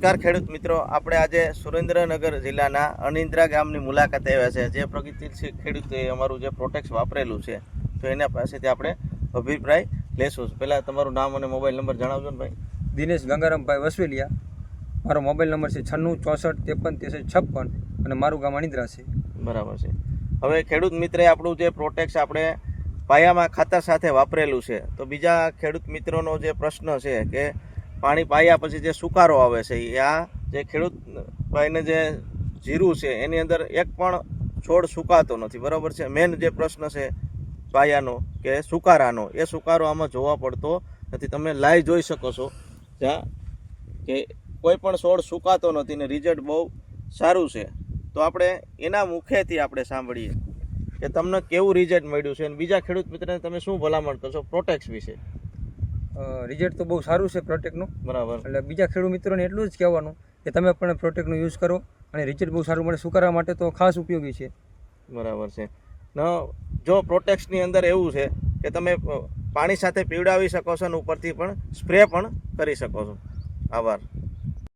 નમસ્કાર ખેડૂત મિત્રો, આપણે આજે સુરેન્દ્રનગર જિલ્લાના અનિદ્રા ગામની મુલાકાતે આવ્યા છે. જે પ્રગતિશીલ ખેડૂતે અમારું જે પ્રોટેક્સ વાપરેલું છે, તો એના પાસેથી આપણે અભિપ્રાય લેશું. પહેલાં તમારું નામ અને મોબાઈલ નંબર જણાવજો ને ભાઈ. દિનેશ ગંગારામભાઈ વસવેલિયા. મારો મોબાઈલ નંબર છે 96 64 53 56 અને મારું ગામ અનિદ્રા છે. બરાબર છે. હવે ખેડૂત મિત્રે આપણું જે પ્રોટેક્સ આપણે પાયામાં ખાતર સાથે વાપરેલું છે, તો બીજા ખેડૂત મિત્રોનો જે પ્રશ્ન છે કે પાણી પાયા પછી જે સુકારો આવે છે, આ જે ખેડૂત ભાઈને જે જીરું છે એની અંદર એક પણ છોડ સુકાતો નથી. બરાબર છે. મેન જે પ્રશ્ન છે પાયાનો કે સુકારાનો, એ સુકારો આમાં જોવા પડતો નથી. તમે લાઈવ જોઈ શકો છો જ્યાં કે કોઈ પણ છોડ સુકાતો નથી ને રિઝલ્ટ બહુ સારું છે. તો આપણે એના મુખેથી આપણે સાંભળીએ કે તમને કેવું રિઝલ્ટ મળ્યું છે અને બીજા ખેડૂત મિત્રને તમે શું ભલામણ કરશો પ્રોટેક્સ વિશે. રિઝલ્ટ તો બહુ સારું છે પ્રોટેક્ટનું. બરાબર. એટલે બીજા ખેડૂત મિત્રોને એટલું જ કહેવાનું કે તમે પણ પ્રોટેક્ટનો યુઝ કરો અને રિઝલ્ટ બહુ સારું મળે. સુકારા માટે તો ખાસ ઉપયોગી છે. બરાબર છે. જો પ્રોટેક્સની અંદર એવું છે કે તમે પાણી સાથે પીવડાવી શકો છો અને ઉપરથી પણ સ્પ્રે પણ કરી શકો છો. આભાર.